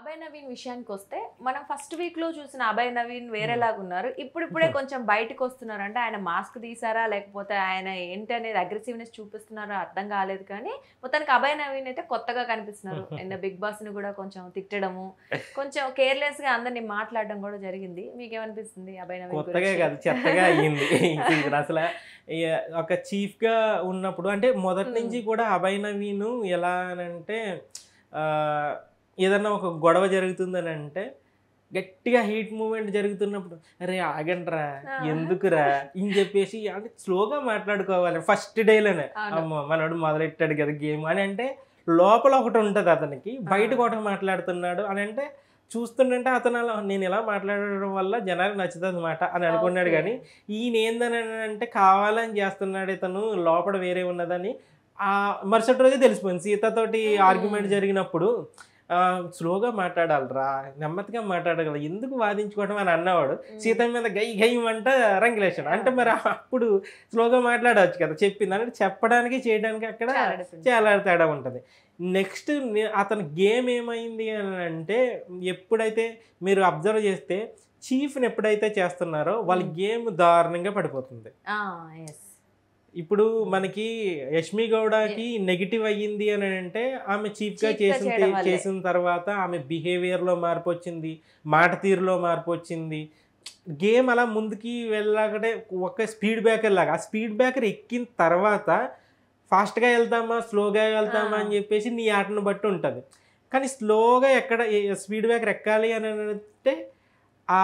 అభయ్ నవీన్ విషయానికొస్తే మనం ఫస్ట్ వీక్‌లో చూసిన అభయ్ నవీన్ వేరేలాగున్నారు. ఇప్పుడిప్పుడే కొంచెం బయటికొస్తున్నారు. అంటే ఆయన మాస్క్ తీసారా? లేకపోతే ఆయన ఏంటనేది అగ్రెసివ్‌నెస్ చూపిస్తున్నారో అర్థం కాలేదు కానీ, మొత్తానికి అభయ్ నవీన్ అయితే కొత్తగా కనిపిస్తున్నారు. అండ్ 'బిగ్ బాస్‌ని' కూడా కొంచెం తిట్టడము, కొంచెం కేర్‌లెస్‌గా అందరిని మాట్లాడడం కూడా జరిగింది. మీకేమనిపిస్తుంది అభయ్ నవీన్ కొత్తగా గురించి? కాదు చెత్తగా అయ్యింది ఈ సీజన్. ఒక చీఫ్‌గా ఉన్నప్పుడు అంటే మొదటి నుంచి కూడా అభయ్ నవీన్ ఎలా అనంటే ఆహ్, ఏదన్నా ఒక గొడవ జరుగుతుందనంటే గట్టిగా హీట్ మూవ్‌మెంట్ జరుగుతున్నప్పుడు "అరే ఆగండ్రా! ఆ! ఎందుకురా?" అని చెప్పేసి అంటే స్లోగా మాట్లాడుకోవాలి ఫస్ట్ డేలోనే. అవును. అమ్మో! మనోడు మొదలెట్టాడు కదా గేమ్ అని అంటే లోపల ఒకటుంటది అతనికి. బయటకు ఆ! ఒకటి మాట్లాడుతున్నాడు అని అంటే చూస్తుండంటే అతను అలా నేను ఇలా మాట్లాడడం వల్ల జనానికి నచ్చుతదనమాట అని అనుకున్నాడు ఓకే. గానీ, ఈయనేందనంటే కావాలని చేస్తున్నాడు ఇతను లోపల వేరే ఉన్నదని మరుసటి రోజే తెలిసిపోయింది. సీతతోటి హ్మ్. ఆర్గ్యుమెంట్ జరిగినప్పుడు స్లోగా మాట్లాడాలిరా, నెమ్మదిగా మాట్లాడగలరు. ఎందుకు వాదించుకోవడం అని అన్నవాడు. హ్మ్. సీత మీద గై గయ్యమంట రంగులేశాడు. అంటే ఆ! మరి అప్పుడు స్లోగా మాట్లాడొచ్చు కదా! చెప్పింది. అంటే చెప్పడానికి, చేయడానికి అక్కడ చాలా డిఫరెన్స్. చాలా తేడా ఉంటది. నెక్స్ట్ అతని గేమ్ ఏమైంది అనంటే, ఎప్పుడైతే మీరు అబ్జర్వ్ చేస్తే చీఫ్‌ని ఎప్పుడైతే చేస్తున్నారో వాళ్ళ హ్మ్. గేమ్ దారుణంగా పడిపోతుంది. ఆ! యెస్. ఇప్పుడు మనకి 'యష్మి గౌడకి' నెగెటివ్ అయ్యింది అని అంటే ఆమె చీఫ్‌గా చీప్‌గా చేయడం వల్లే. చేసిన తర్వాత ఆమె బిహేవియర్‌లో మార్పొచ్చింది. మాట తీరులో మార్పొచ్చింది. గేమ్ అలా ముందుకి వెళ్ళగానే ఒక స్పీడ్ బ్రేకర్ లాగా. ఆ స్పీడ్ బ్రేకర్ ఎక్కిన తర్వాత ఫాస్ట్‌గా వెళ్తామా? స్లోగా వెళ్తామా? అని ఆ! చెప్పేసి నీ ఆటను బట్టి ఉంటది. కానీ స్లోగా ఎక్కడ స్పీడ్ బ్రేకర్ ఎక్కాలి అని అంటే ఆ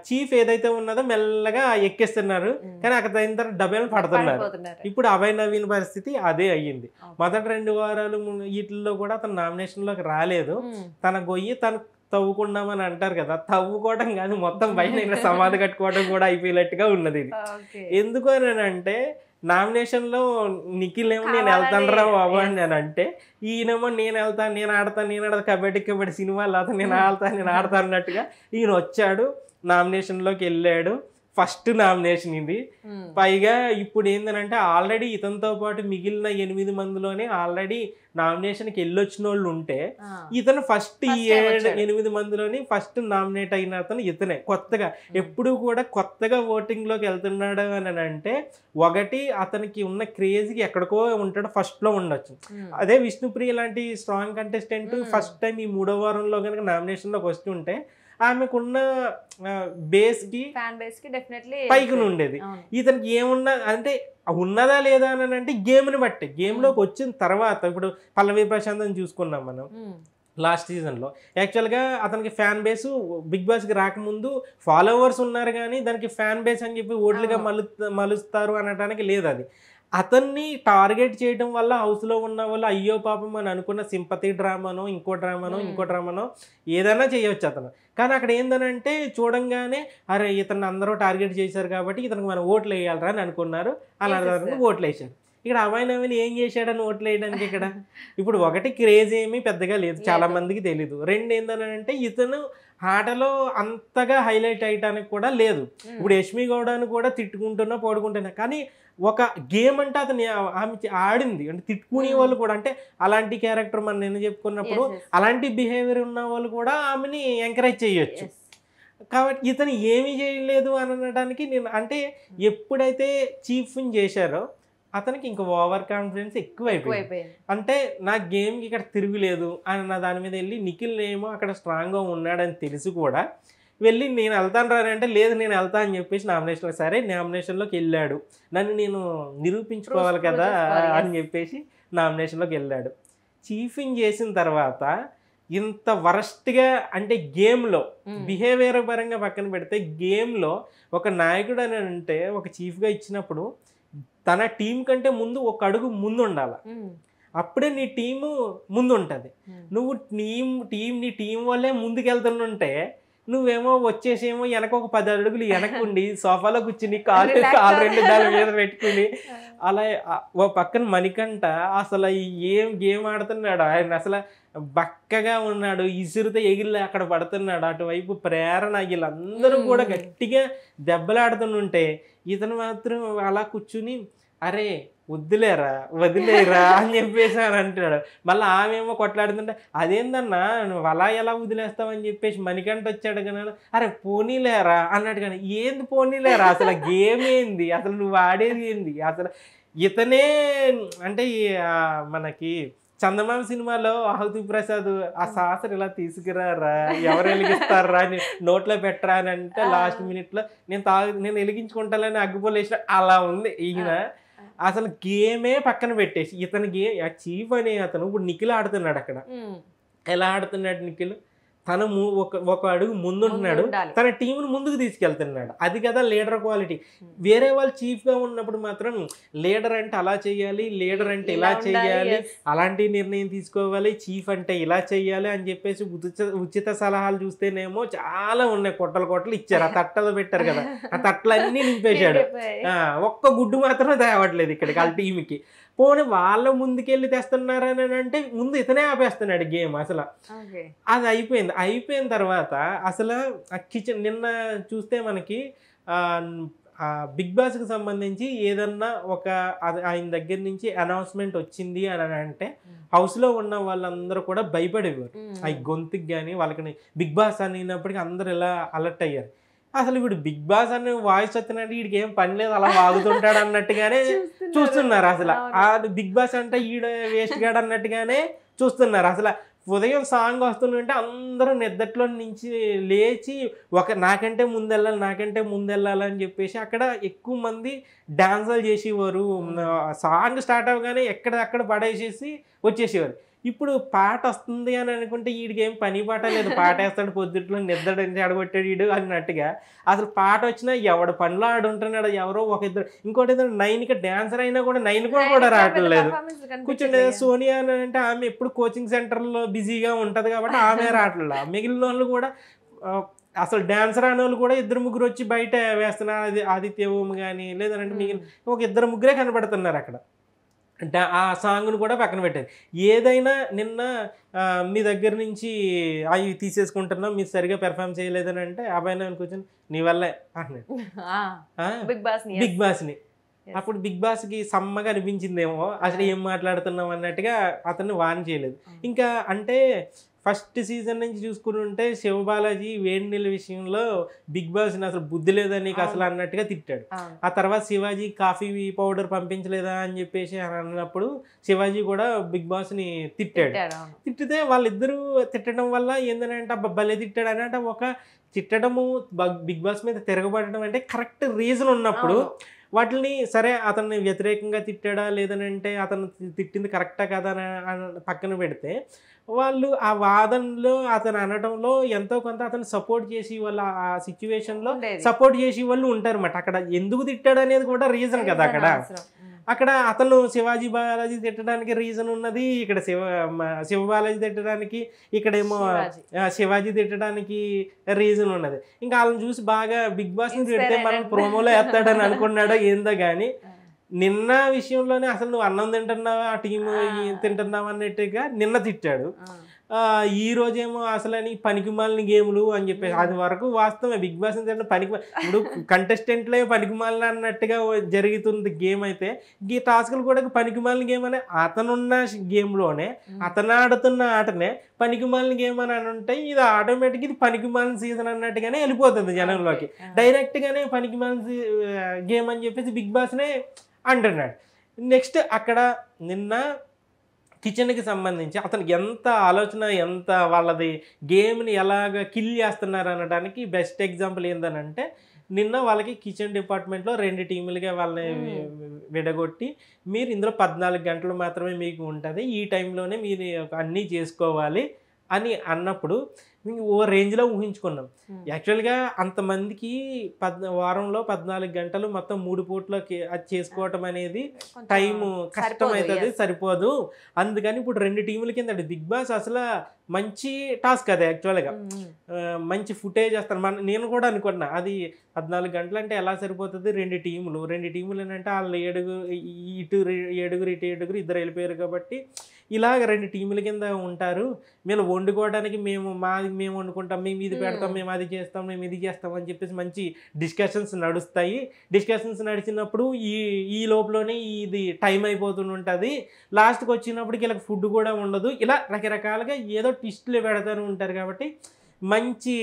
చీఫ్ ఏదైతే ఉన్నదో మెల్లగా ఎక్కేస్తున్నారు. హ్మ్. కానీ అక్కడ అయిన తర్వాత డబేల్ పడుతున్నారు. పడిపోతున్నారు. ఇప్పుడు అభయ్ నవీన్ పరిస్థితి అదే అయ్యింది. ఓకే. మొదటి 2 వారాలు ఈటిల్లో కూడా అతను నామినేషన్‌లోకి రాలేదు. హ్మ్. తన గొయ్యి తను తవ్వుకున్నామని అంటారు కదా! తవ్వుకోవడం కాదు మొత్తం బయట సమాధి కట్టుకోవడం కూడా అయిపోయేటట్టుగా ఉన్నదిది. ఓకే. ఎందుకు అనంటే నామినేషన్‌లో నిఖిల్ ఏమో నేను కావాలని ఎళ్తానురా బాబు అని యెస్. నేనంటే, ఈయనేమో నేనెళ్తాను, నేను ఆడతా కబడ్డీ కబడ్డీ సినిమాలో అతను నేను ఆడతా అన్నట్టుగా ఈయనొచ్చాడు. నామినేషన్‌లోకెళ్ళాడు. ఫస్ట్ నామినేషన్ ఇది. హ్మ్. పైగా ఇప్పుడేందనంటే ఆల్రెడీ ఇతనితో పాటు మిగిలిన 8 మందిలోనే ఆల్రెడీ నామినేషన్‌కెళ్ళొచ్చినోళ్ళుంటే, ఆ! ఇతను ఫస్ట్ ఈ ఫస్ట్ టైమ్ వచ్చాడు. 8 మందిలోని ఫస్ట్ నామినేట్ అయిన అతను ఇతనే. కొత్తగా. హ్మ్. ఎప్పుడూ కూడా కొత్తగా ఓటింగ్‌లోకెళ్తున్నాడు అననంటే, ఒకటి అతనికి ఉన్న క్రేజ్‌కి ఎక్కడికో ఉంటాడు ఫస్ట్‌లో ఉండొచ్చు. హ్మ్. అదే విష్ణుప్రియ లాంటి స్ట్రాంగ్ కంటెస్టెంట్ హ్మ్. ఫస్ట్ టైమ్ ఈ మూడో వారంలో గనుక నామినేషన్‌లోకి వస్తుంటే, ఆమెకున్న బేస్‌కి ఫ్యాన్ బేస్‌కి డెఫినైట్‌లీ వస్తది. పైకనుండేది. అవును. ఇతనికి ఏమున్నా అంటే ఉన్నదా లేదా అననంటే గేమ్‌ని బట్టి. హ్మ్. గేమ్‌లోకొచ్చిన తర్వాత ఇప్పుడు 'పల్లవి ప్రశాంత్‌ని' చూసుకున్నాం మనం. హ్మ్. లాస్ట్ సీజన్‌లో. యాక్చువల్‌గా అతనికి ఫ్యాన్ బేసు 'బిగ్ బాస్'కి రాకముందు ఫాలోవర్స్ ఉన్నారు గానీ, దానికి ఫ్యాన్ బేస్ అని చెప్పి ఓట్లుగా అవును. మలుస్తారు అనటానికి లేదది. అతన్ని టార్గెట్ చేయడం వల్ల హౌస్‌లో ఉన్నవాళ్ళు అయ్యో పాపం అని అనుకున్న సింపతి డ్రామానో, ఇంకో హ్మ్. డ్రామానో ఏదైనా చేయొచ్చు అతను. కానీ అక్కడ ఏందనంటే చూడంగానే అరే! ఇతన్ని అందరూ టార్గెట్ చేశారు కాబట్టి ఇతనికి మనం ఓట్లేయాలిరా అని అనుకున్నారు. అలా ఏసేసారు. ఓట్లేశారు. ఇక్కడ అభయ్ నవీన్ ఏం చేశాడని ఓట్లేయడానికి ఇక్కడ? ఇప్పుడు ఆ! ఒకటి క్రేజ్ ఏమి పెద్దగా లేదు. చాలా లేదు. మందికి తెలీదు. 2 ఏందనంటే ఇతను ఆటలో అంతగా హైలైట్ అయ్యటానికి కూడా లేదు. హ్మ్. ఇప్పుడు 'యష్మి గౌడ'ని కూడా తిట్టుకుంటున్నా, పొడుకుంటున్నా. కానీ ఒక గేమ్ అంటే అతను ఆమె ఆడింది. అంటే హ్మ్. తిట్టుకునేవాళ్ళు కూడా అంటే అలాంటి క్యారెక్టర్ మనం నిన్న చెప్పుకున్నప్పుడు యెస్. యెస్. అలాంటి బిహేవియర్ ఉన్నవాళ్ళు కూడా ఆమెని ఎంకరేజ్ చేయొచ్చు. యెస్. కాబట్టి ఇతను ఏమి చేయలేదు అననడానికి నేను అంటే హ్మ్. ఎప్పుడైతే చీఫ్‌ని చేశారో అతనికి ఇంక ఓవర్ కాన్ఫిడెన్స్ ఎక్కువైపోయింది. ఎక్కువైపోయింది. అంటే నా గేమ్‌కి ఇక్కడ తిరుగులేదు అన్న దాని మీద ఎళ్లి నిఖిల్ ఏమో అక్కడ స్ట్రాంగ్‌గా ఉన్నాడని తెలిసి కూడా వెళ్ళి నేను ఎళ్తానురా అంటే లేదు నేను ఎళ్తా అని చెప్పేసి నామినేషన్‌లో సరే నామినేషన్‌లోకెళ్ళాడు. నన్ను నేను నిరూపించుకోవాలి ప్రూవ్ కదా! చేసుకోవాలి. అని యెస్. చెప్పేసి నామినేషన్‌లోకెళ్ళాడు. చీఫింగ్ చేసిన తర్వాత ఇంత వరస్ట్‌గా అంటే గేమ్‌లో హ్మ్. బిహేవియర్ పరంగా పక్కన పెడితే గేమ్‌లో ఒక నాయకుడు అని అంటే ఒక చీఫ్‌గా ఇచ్చినప్పుడు తన టీమ్ కంటే ముందు ఒక అడుగు ముందుండాల. హ్మ్. అప్పుడే నీ టీము ముందుంటది. హ్మ్. నువ్వు నీ టీమ్ వల్లే ముందుకెళ్తుండుంటే, నువ్వేమో వచ్చేసేమో ఎనక ఒక 10 అడుగులు ఎనకుండి సోఫాలో కూర్చొని రిలాక్స్ కాలు 2 అవుతా. దాని మీద పెట్టుకొని ఆ! అలా ఓ పక్కన మణికంఠ అసల ఏం గేమ్ ఆడుతున్నాడు. ఆయన బక్కగా ఉన్నాడు. ఇసురుతో ఎగిరి అక్కడ పడుతున్నాడు. అటువైపు ప్రేరణ ఈళ్ళందరూ హ్మ్. కూడా హ్మ్. గట్టిగా దెబ్బలాడుతుండుంటే, ఇతను మాత్రం అలా కూర్చొని అరే! వద్దులేరా వదిలేరా అని చెప్పేసి అని అంటాడు. మళ్ళీ ఆమెమో కొట్లాడుతుంటే అదేందన్నా నువ్వు అలా ఎలా వదిలేస్తావని చెప్పేసి మణికంఠ వచ్చాడు కానీ అరే పోనీలేరా అన్నాడు. కానీ ఏంది పోనీలేరా, అసలు గేమ్ ఏంది, అసలు నువ్వు ఆడేది ఏంది, అసలు ఇతనే అంటే మనకి చందమామ సినిమాలో ఆహుతి ప్రసాద్ ఆ సాసర్ ఇలా తీసుకురారా ఎవరు వెలిగిస్తారా అని నోట్లో పెట్టరా అని అంటే లాస్ట్ మినిట్లో నేను వెలిగించుకుంటానని అగ్గిపోలు వేసిన అలా ఉంది ఈయన. అసలు గేమే పక్కన పెట్టేసి ఇతని చీఫ్ అనే అతను ఇప్పుడు నిఖిల్ ఆడుతున్నాడు అక్కడ. ఎలా ఆడుతున్నాడు నిఖిల్, తను ఒక అడుగు ముందుంటున్నాడు, తన టీంను ముందుకు తీసుకెళ్తున్నాడు. అది కదా లీడర్ క్వాలిటీ. వేరే వాళ్ళు చీఫ్గా ఉన్నప్పుడు మాత్రం లీడర్ అంటే అలా చేయాలి, లీడర్ అంటే ఇలా చేయాలి, అలాంటి నిర్ణయం తీసుకోవాలి, చీఫ్ అంటే ఇలా చేయాలి అని చెప్పేసి ఉచిత సలహాలు చూస్తేనేమో చాలా ఉన్నాయి, కొట్టలు ఇచ్చారు. ఆ తట్టలు పెట్టారు కదా, ఆ తట్టలన్నీ నింపేశాడు. ఒక్క గుడ్డు మాత్రం తేవట్లేదు ఇక్కడికి వాళ్ళ టీంకి. పోనీ వాళ్ళ ముందుకెళ్ళి తెస్తున్నారని అంటే ముందు ఇతనే ఆపేస్తున్నాడు గేమ్. అసలు అది అయిపోయిన తర్వాత అసలు ఆ కిచెన్ నిన్న చూస్తే మనకి బిగ్ బాస్కి సంబంధించి ఏదన్నా ఆయన దగ్గర నుంచి అనౌన్స్మెంట్ వచ్చింది అని అంటే హౌస్లో ఉన్న వాళ్ళందరూ కూడా భయపడేవారు. ఆ గొంతుకి కానీ వాళ్ళకి బిగ్ బాస్ అనినప్పటికీ అందరూ ఇలా అలర్ట్ అయ్యారు. అసలు వీడు బిగ్ బాస్ అని వాయిస్ వచ్చినట్టు వీడికి ఏం పని లేదు, అలా వాగుతుంటాడు అన్నట్టుగానే చూస్తున్నారు. అసలు ఆ బిగ్ బాస్ అంటే ఈడ వేస్ట్ గాడు అన్నట్టుగానే చూస్తున్నారు. అసలు ఉదయం సాంగ్ వస్తుందంటే అందరూ నిద్రలో నుంచి లేచి నాకంటే ముందెళ్ళాలి అని చెప్పేసి అక్కడ ఎక్కువ మంది డాన్సులు చేసేవారు. సాంగ్ స్టార్ట్ అవ్వగానే ఎక్కడక్కడ పడేసేసి వచ్చేసేవారు. ఇప్పుడు పాట వస్తుంది అని అనుకుంటే వీడికి ఏం పని పాట లేదు, పాట వేస్తాడు పొద్దుట్లో నిద్ర ఆడగొట్టాడు వీడు అన్నట్టుగా. అసలు పాట వచ్చినా ఎవడు పనిలో ఆడుంటున్నాడు, ఎవరో ఇద్దరు. ఇంకోటి 9కి డాన్సర్ అయినా కూడా 9 కూడా రావట్లేదు. కూర్చుంటే సోనియా అని అంటే ఆమె ఎప్పుడు కోచింగ్ సెంటర్లో బిజీగా ఉంటుంది కాబట్టి ఆమె రావట్లేదు. మిగిలిన వాళ్ళు కూడా అసలు డాన్సర్ అనే వాళ్ళు కూడా 2-3 వచ్చి బయట వేస్తున్నారు. అది ఆదిత్య ఓం కానీ లేదంటే మిగిలిన ఒక 2-3 కనబడుతున్నారు అక్కడ. ఆ సాంగ్ను కూడా పక్కన పెట్టారు. ఏదైనా నిన్న మీ దగ్గర నుంచి అవి తీసేసుకుంటున్నాం, మీరు సరిగా పెర్ఫామ్ చేయలేదని అంటే అబ్బాయి కూర్చొని నీ వల్లే అన్నాడు బిగ్ బాస్ని. అప్పుడు బిగ్ బాస్కి సమ్మగా అనిపించిందేమో, అసలు ఏం మాట్లాడుతున్నాం అన్నట్టుగా అతన్ని వార్న్ చేయలేదు. ఇంకా అంటే ఫస్ట్ సీజన్ నుంచి చూసుకుని ఉంటే శివబాలాజీ వేడి నీళ్ళ విషయంలో బిగ్ బాస్ని అసలు బుద్ధి లేదా నీకు అసలు అన్నట్టుగా తిట్టాడు. ఆ తర్వాత శివాజీ కాఫీ పౌడర్ పంపించలేదా అని చెప్పేసి అన్నప్పుడు శివాజీ కూడా బిగ్ బాస్ని తిట్టాడు. తిట్టితే వాళ్ళిద్దరూ తిట్టడం వల్ల ఏంటంటే భలే తిట్టాడు అని అంటే తిట్టడము బిగ్ బాస్ మీద తిరగబడడం అంటే కరెక్ట్ రీజన్ ఉన్నప్పుడు వాటిని సరే అతన్ని వ్యతిరేకంగా తిట్టాడా లేదనంటే అతను తిట్టింది కరెక్టా కదా అని పక్కన పెడితే వాళ్ళు ఆ వాదనలో అతను అనడంలో ఎంతో కొంత అతను సపోర్ట్ చేసి వాళ్ళు ఆ సిచ్యువేషన్లో సపోర్ట్ చేసి వాళ్ళు ఉంటారన్నమాట. అక్కడ ఎందుకు తిట్టాడు అనేది కూడా రీజన్ కదా. అక్కడ అతను శివాజీ బాలాజీ తిట్టడానికి రీజన్ ఉన్నది, ఇక్కడ శివబాలాజీ తిట్టడానికి, ఇక్కడేమో శివాజీ తిట్టడానికి రీజన్ ఉన్నది. ఇంకా వాళ్ళని చూసి బాగా బిగ్ బాస్ని తిడితే మనం ప్రోమోలో వేస్తాడని అనుకున్నాడో ఏందో కానీ నిన్న విషయంలోనే అసలు నువ్వు అన్నం తింటున్నావా, ఆ టీం తింటున్నావా అన్నట్టుగా నిన్న తిట్టాడు. ఈ రోజేమో అసలని పనికిమాలిన గేములు అని చెప్పేసి అది వరకు వాస్తవమే. బిగ్ బాస్ ఇప్పుడు కంటెస్టెంట్లే పనికిమాలిన అన్నట్టుగా జరుగుతుంది గేమ్. అయితే ఈ టాస్క్లు కూడా పనికిమాలిన గేమ్ అనే అతనున్న గేమ్లోనే అతను ఆడుతున్న ఆటనే పనికిమాలిన గేమ్ అని అంటే ఇది ఆటోమేటిక్ ఇది పనికిమాలిన సీజన్ అన్నట్టుగానే వెళ్ళిపోతుంది జనంలోకి. డైరెక్ట్గానే పనికిమాలిన గేమ్ అని చెప్పేసి బిగ్ బాస్నే అంటున్నాడు. నెక్స్ట్ అక్కడ నిన్న కిచెన్కి సంబంధించి అతనికి ఎంత ఆలోచన, ఎంత వాళ్ళది గేమ్ని ఎలాగ కిల్ చేస్తున్నారు అనడానికి బెస్ట్ ఎగ్జాంపుల్ ఏంటనంటే నిన్న వాళ్ళకి కిచెన్ డిపార్ట్మెంట్లో 2 టీములుగా వాళ్ళని విడగొట్టి మీరు ఇందులో 14 గంటలు మాత్రమే మీకు ఉంటుంది, ఈ టైంలోనే మీరు అన్నీ చేసుకోవాలి అని అన్నప్పుడు ఓ రేంజ్లో ఊహించుకున్నాం. యాక్చువల్గా అంతమందికి వారంలో 14 గంటలు మొత్తం 3 పూట్లకి అది చేసుకోవటం అనేది టైము కష్టమవుతుంది, సరిపోదు. అందుకని ఇప్పుడు 2 టీముల కింద బిగ్ బాస్ అసలు మంచి టాస్క్ అది యాక్చువల్గా. మంచి ఫుటేజ్ వస్తాను నేను కూడా అనుకున్నా అది 14 గంటలు అంటే ఎలా సరిపోతుంది, 2 టీములు ఏంటంటే వాళ్ళు ఇటు 7 ఇటు 7 ఇద్దరు వెళ్ళిపోయారు కాబట్టి ఇలాగ 2 టీముల కింద ఉంటారు. మేము వండుకోవడానికి మేము వండుకుంటాం, మేము ఇది పెడతాం, మేము అది చేస్తాం, మేము ఇది చేస్తాం అని చెప్పేసి మంచి డిస్కషన్స్ నడుస్తాయి. డిస్కషన్స్ నడిచినప్పుడు ఈ లోపలనే ఇది టైం అయిపోతుంటుంది. లాస్ట్కి వచ్చినప్పటికి ఇలా ఫుడ్ కూడా ఉండదు. ఇలా రకరకాలుగా ఏదో ట్విస్టులు పెడతాను ఉంటారు కాబట్టి మంచి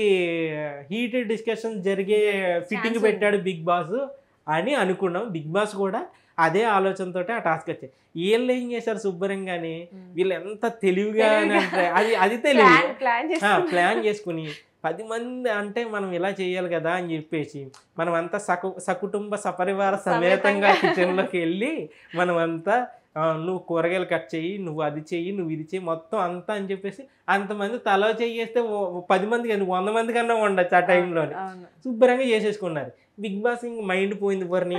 హీటెడ్ డిస్కషన్ జరిగే ఫిట్టింగ్ పెట్టాడు బిగ్ బాస్ అని అనుకున్నాం. బిగ్ బాస్ కూడా అదే ఆలోచనతో ఆ టాస్క్ వచ్చాయి. వీళ్ళు ఏం చేశారు శుభ్రంగానే, వీళ్ళు ఎంత తెలివిగా అంటే అది తెలివి ప్లాన్ చేసుకుని 10 మంది అంటే మనం ఇలా చేయాలి కదా అని చెప్పేసి మనం అంతా సకుటుంబ సపరివార సమేతంగా కిచెన్లోకి వెళ్ళి మనం అంతా నువ్వు కూరగాయలు కట్ చెయ్యి, నువ్వు అది చెయ్యి, నువ్వు ఇది చెయ్యి, మొత్తం అంతా అని చెప్పేసి అంతమంది తలో చేస్తే 10 మంది కానీ 100 మంది కన్నా ఉండొచ్చు ఆ టైంలోనే. శుభ్రంగా చేసేసుకున్నారు. బిగ్ బాస్ ఇంక మైండ్ పోయింది, బర్ని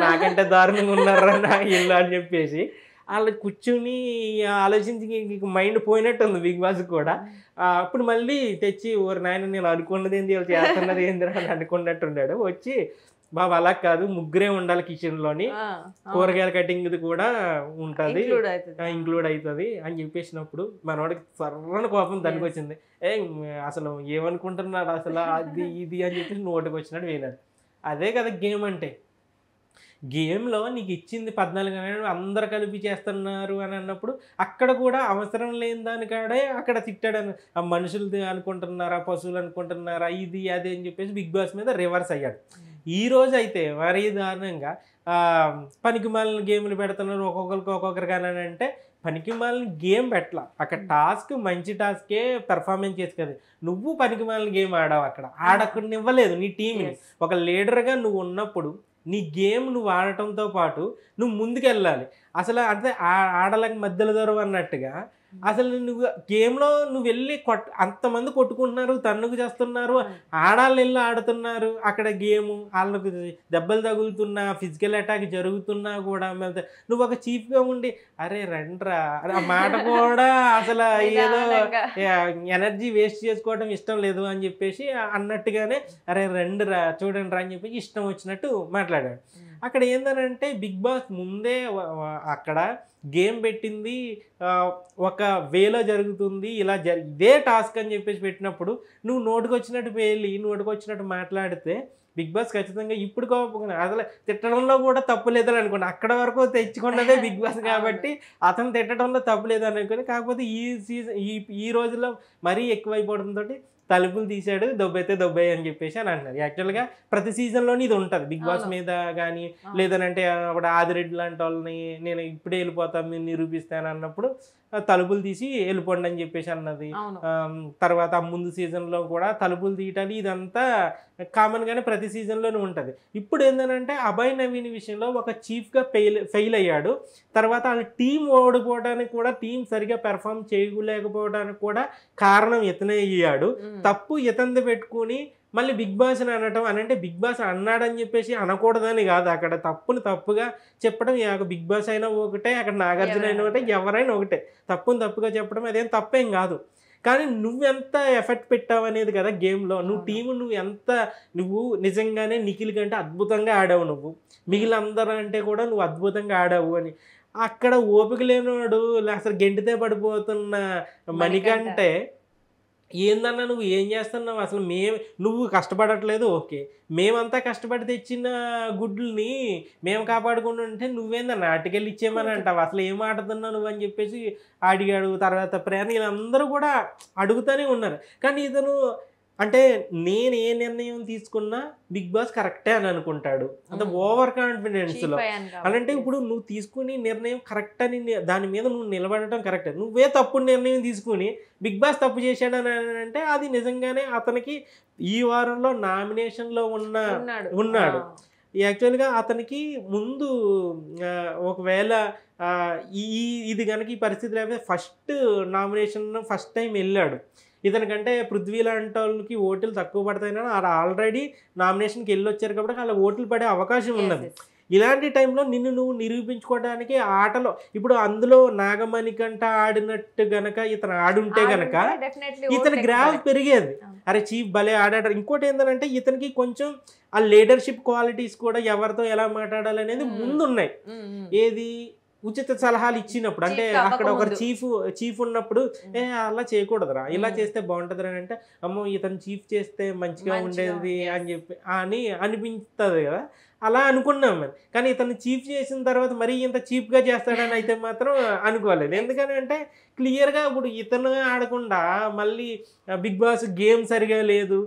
నాకంటే దారుణంగా ఉన్నారా ఇల్లు అని చెప్పేసి వాళ్ళు కూర్చుని ఆలోచించి మైండ్ పోయినట్టు ఉంది బిగ్ బాస్ కూడా. అప్పుడు మళ్ళీ తెచ్చి ఓరి నాయన నేను అనుకున్నది ఏంది, వాళ్ళు చేస్తున్నది ఏంది అని అనుకున్నట్టున్నాడు. వచ్చి బాబు అలా కాదు, ముగ్గురే ఉండాలి కిచెన్లోని, కూరగాయల కటింగ్ కూడా ఉంటుంది, ఇంక్లూడ్ అవుతుంది అని చెప్పేసినప్పుడు మనవాడికి సర్వన కోపం దానికి వచ్చింది. అసలు ఏమనుకుంటున్నాడు అసలు అది ఇది అని చెప్పేసి నోటికి వచ్చినట్టు వినాడు. అదే కదా గేమ్ అంటే. గేమ్లో నీకు ఇచ్చింది 14 గంటలు అందరు కలిపి చేస్తున్నారు అని అన్నప్పుడు అక్కడ కూడా అవసరం లేని దానికాడే అక్కడ తిట్టాడని, ఆ మనుషులు అనుకుంటున్నారా, పశువులు అనుకుంటున్నారా, ఇది అది అని చెప్పేసి బిగ్ బాస్ మీద రివర్స్ అయ్యాడు. ఈ రోజు అయితే మరీ దారుణంగా పనికి మాలిన గేమ్లు పెడుతున్నారు ఒక్కొక్కరికి అని అంటే పనికి మాలిన గేమ్ పెట్టలా, అక్కడ టాస్క్ మంచి టాస్కే పెర్ఫార్మెన్స్ చేసి కదా నువ్వు పనికి మాలిన గేమ్ ఆడావు. అక్కడ ఆడక్కడినివ్వలేదు నీ టీంని. ఒక లీడర్గా నువ్వు ఉన్నప్పుడు నీ గేమ్ నువ్వు ఆడటంతో పాటు నువ్వు ముందుకెళ్ళాలి. అసలు అంటే ఆడలకు మధ్యలో దూరం అన్నట్టుగా అసలు నువ్వు గేమ్లో నువ్వు వెళ్ళి అంతమంది కొట్టుకుంటున్నారు, తన్నుకు చేస్తున్నారు, ఆడాళ్ళు వెళ్ళి ఆడుతున్నారు. అక్కడ గేము వాళ్ళకు దెబ్బలు తగులుతున్నా, ఫిజికల్ అటాక్ జరుగుతున్నా కూడా నువ్వు ఒక చీఫ్గా ఉండి అరే రండ్రా ఆ మాట కూడా అసలు ఏదో ఎనర్జీ వేస్ట్ చేసుకోవడం ఇష్టం లేదు అని చెప్పేసి అన్నట్టుగానే అరే రండిరా చూడండి రా అని చెప్పేసి ఇష్టం వచ్చినట్టు మాట్లాడాడు. అక్కడ ఏంటంటే బిగ్ బాస్ ముందే అక్కడ గేమ్ పెట్టింది ఒక వేలో జరుగుతుంది, ఇలా ఇదే టాస్క్ అని చెప్పేసి పెట్టినప్పుడు నువ్వు నోటికి వచ్చినట్టు వెళ్ళి నోటికి వచ్చినట్టు మాట్లాడితే బిగ్ బాస్ ఖచ్చితంగా ఇప్పుడు అసలు తిట్టడంలో కూడా తప్పు లేదని అనుకోండి. అక్కడ వరకు తెచ్చుకున్నదే బిగ్ బాస్ కాబట్టి అతను తిట్టడంలో తప్పు లేదని అనుకోండి. కాకపోతే ఈ రోజుల్లో మరీ ఎక్కువైపోవడంతో తలుపులు తీసాడు, దొబ్బైతే దొబ్బాయి అని చెప్పేసి అని అంటున్నారు. యాక్చువల్గా ప్రతి సీజన్లోని ఇది ఉంటుంది బిగ్ బాస్ మీద కానీ, లేదనంటే అప్పుడు ఆదిరెడ్డి లాంటి వాళ్ళని నేను ఇప్పుడే వెళ్ళిపోతాను నేను నిరూపిస్తాను అన్నప్పుడు తలుపులు తీసి వెళ్ళిపోండి అని చెప్పేసి అన్నది. తర్వాత ముందు సీజన్లో కూడా తలుపులు తీయటాలి, ఇదంతా కామన్గానే ప్రతి సీజన్లోనే ఉంటుంది. ఇప్పుడు ఏంటంటే అభయ్ నవీన్ విషయంలో ఒక చీఫ్గా ఫెయిల్ అయ్యాడు. తర్వాత వాళ్ళ టీం ఓడిపోవడానికి కూడా, టీం సరిగా పెర్ఫామ్ చేయలేకపోవడానికి కూడా కారణం ఇతనే అయ్యాడు. తప్పు ఇతంది పెట్టుకుని మళ్ళీ బిగ్ బాస్ అని అనటం అని అంటే బిగ్ బాస్ అన్నాడని చెప్పేసి అనకూడదని కాదు, అక్కడ తప్పుని తప్పుగా చెప్పడం. బిగ్ బాస్ అయినా ఒకటే, అక్కడ నాగార్జున అయినా ఒకటే, ఎవరైనా ఒకటే. తప్పుని తప్పుగా చెప్పడం అదేం తప్పేం కాదు. కానీ నువ్వెంత ఎఫెక్ట్ పెట్టావు అనేది కదా గేమ్లో. నువ్వు నిజంగానే నిఖిల్ కంటే అద్భుతంగా ఆడావు, నువ్వు మిగిలినందరూ అంటే కూడా నువ్వు అద్భుతంగా ఆడావు అని. అక్కడ ఓపిక లేనివాడు అసలు గెంటితే పడిపోతున్న మణికంటే ఏందన్నా నువ్వు ఏం చేస్తున్నావు అసలు, నువ్వు కష్టపడట్లేదు ఓకే, మేమంతా కష్టపడి తెచ్చిన గుడ్లని మేము కాపాడుకుంటుంటే నువ్వేందన్నా అటుకెళ్ళి ఇచ్చేయమని అంటావు, అసలు ఏం ఆడుతున్నావు నువ్వు అని చెప్పేసి అడిగాడు. తర్వాత ప్రేరణ వీళ్ళందరూ కూడా అడుగుతూనే ఉన్నారు. కానీ ఇతను అంటే నేను ఏ నిర్ణయం తీసుకున్నా బిగ్ బాస్ కరెక్టే అని అనుకుంటాడు, అంత ఓవర్ కాన్ఫిడెన్స్లో. అంటే ఇప్పుడు నువ్వు తీసుకుని నిర్ణయం కరెక్ట్ అని దాని మీద నువ్వు నిలబడటం కరెక్టే, నువ్వే తప్పుడు నిర్ణయం తీసుకుని బిగ్ బాస్ తప్పు చేశాడని అంటే అది నిజంగానే అతనికి ఈ వారంలో నామినేషన్లో ఉన్నాడు. యాక్చువల్గా అతనికి ముందు ఒకవేళ ఇది కనుక ఈ పరిస్థితి లేకపోతే ఫస్ట్ నామినేషన్ ఫస్ట్ టైం వెళ్ళాడు. ఇతనికంటే పృథ్వీ లాంటి వాళ్ళకి ఓట్లు తక్కువ పడతాయని ఆల్రెడీ నామినేషన్కి వెళ్ళి వచ్చారు కాబట్టి అలా ఓట్లు పడే అవకాశం ఉన్నది. ఇలాంటి టైంలో నిన్ను నువ్వు నిరూపించుకోవడానికి ఆటలో ఇప్పుడు అందులో నాగమణికంట ఆడినట్టు గనక ఇతను ఆడుంటే గనక ఇతని గ్రాఫ్ పెరిగేది. అరే చీఫ్ భలే ఆడాడు. ఇంకోటి ఏంటంటే ఇతనికి కొంచెం ఆ లీడర్షిప్ క్వాలిటీస్ కూడా ఎవరితో ఎలా మాట్లాడాలి అనేది ముందున్నాయి. ఏది ఉచిత సలహాలు ఇచ్చినప్పుడు అంటే అక్కడ ఒక చీఫ్ ఉన్నప్పుడు అలా చేయకూడదురా, ఇలా చేస్తే బాగుంటుందిరా అంటే అమ్మో ఇతను చీఫ్ చేస్తే మంచిగా ఉండేది అని చెప్పి అని అనిపిస్తుంది కదా. అలా అనుకున్నాం మరి. కానీ ఇతను చీఫ్ చేసిన తర్వాత మరీ ఇంత చీప్గా చేస్తాడని అయితే మాత్రం అనుకోలేదు. ఎందుకని అంటే క్లియర్గా ఇప్పుడు ఇతను ఆడకుండా మళ్ళీ బిగ్ బాస్ గేమ్ సరిగా లేదు,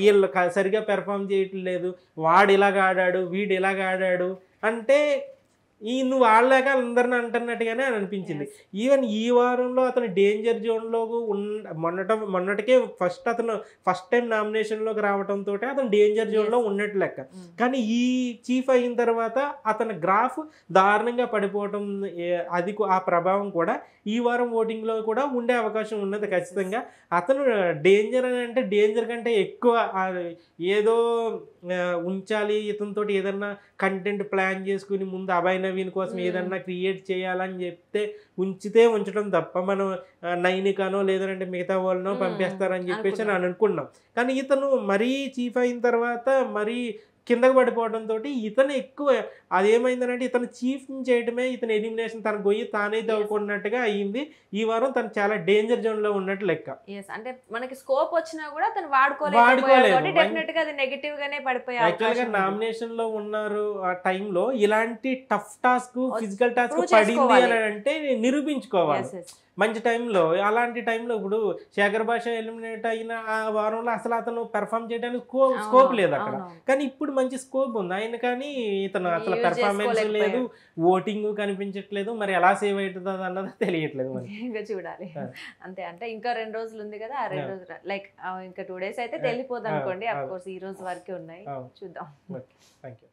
వీళ్ళు సరిగా పెర్ఫామ్ చేయట్లేదు, వాడు ఇలాగ ఆడాడు వీడు ఇలాగ ఆడాడు అంటే నువ్వు ఆడలేక అందరిని అంటున్నట్టుగానే అని అనిపించింది. ఈవెన్ ఈ వారంలో అతను డేంజర్ జోన్లో మొన్నటికే ఫస్ట్ టైం నామినేషన్లోకి రావడంతో అతను డేంజర్ జోన్లో ఉన్నట్టు లెక్క. కానీ ఈ చీఫ్ అయిన తర్వాత అతని గ్రాఫ్ దారుణంగా పడిపోవటం, అది ఆ ప్రభావం కూడా ఈ వారం ఓటింగ్లో కూడా ఉండే అవకాశం ఉన్నది ఖచ్చితంగా. అతను డేంజర్ అని అంటే డేంజర్ కంటే ఎక్కువ ఏదో ఉంచాలి, ఇతనితో ఏదన్నా కంటెంట్ ప్లాన్ చేసుకుని ముందు అభయ్ నవీన్ కోసం ఏదన్నా క్రియేట్ చేయాలని చెప్తే ఉంచడం తప్ప మనం నైనికానో లేదంటే మిగతా వాళ్ళనో పంపేస్తారని చెప్పేసి నేను అనుకున్నాం. కానీ ఇతను మరీ చీఫ్ అయిన తర్వాత మరీ కిందకు పడిపోవడంతో ఇతను ఎక్కువ అదేమైందనంటే ఇతను చీఫ్ చేయడమే ఇతను ఎలిమినేషన్ తన గొయ్యి తానే తవ్వుకున్నట్టుగా అయ్యింది. ఈ వారం తను చాలా డేంజర్ జోన్ లో ఉన్నట్టు లెక్క. అంటే మనకి స్కోప్ వచ్చినా కూడా తను వాడుకోలేదు. డెఫినెట్ గా అది నెగటివ్ గానే పడిపోయాయి. యాక్చువల్ గా నామినేషన్ లో ఉన్నారు ఆ టైంలో ఇలాంటి టఫ్ టాస్క్ ఫిజికల్ టాస్క్ పడింది అని అంటే నిరూపించుకోవాలి మంచి టైంలో. అలాంటి టైంలో ఇప్పుడు శేఖర్ భాష ఎలిమినేట్ అయిన ఆ వారంలో అసలు అతను పెర్ఫామ్ చేయడానికి స్కోప్ లేదు అక్కడ. కానీ ఇప్పుడు మంచి స్కోప్ ఉంది ఆయన, కానీ ఇతను అసలు పెర్ఫార్మెన్స్ లేదు, ఓటింగ్ కనిపించట్లేదు, మరి ఎలా సేవ్ అవుతుంది అన్నది తెలియట్లేదు మరి. ఇంకా చూడాలి అంతే. అంటే ఇంకా 2 రోజులు ఉంది కదా, ఆ 2 రోజులు లైక్ ఇంకా 2 days అయితే తెలిపోదు అనుకోండి. అఫ్ కోర్స్ ఈ రోజు వరకే ఉన్నాయి, చూద్దాం. Thank you.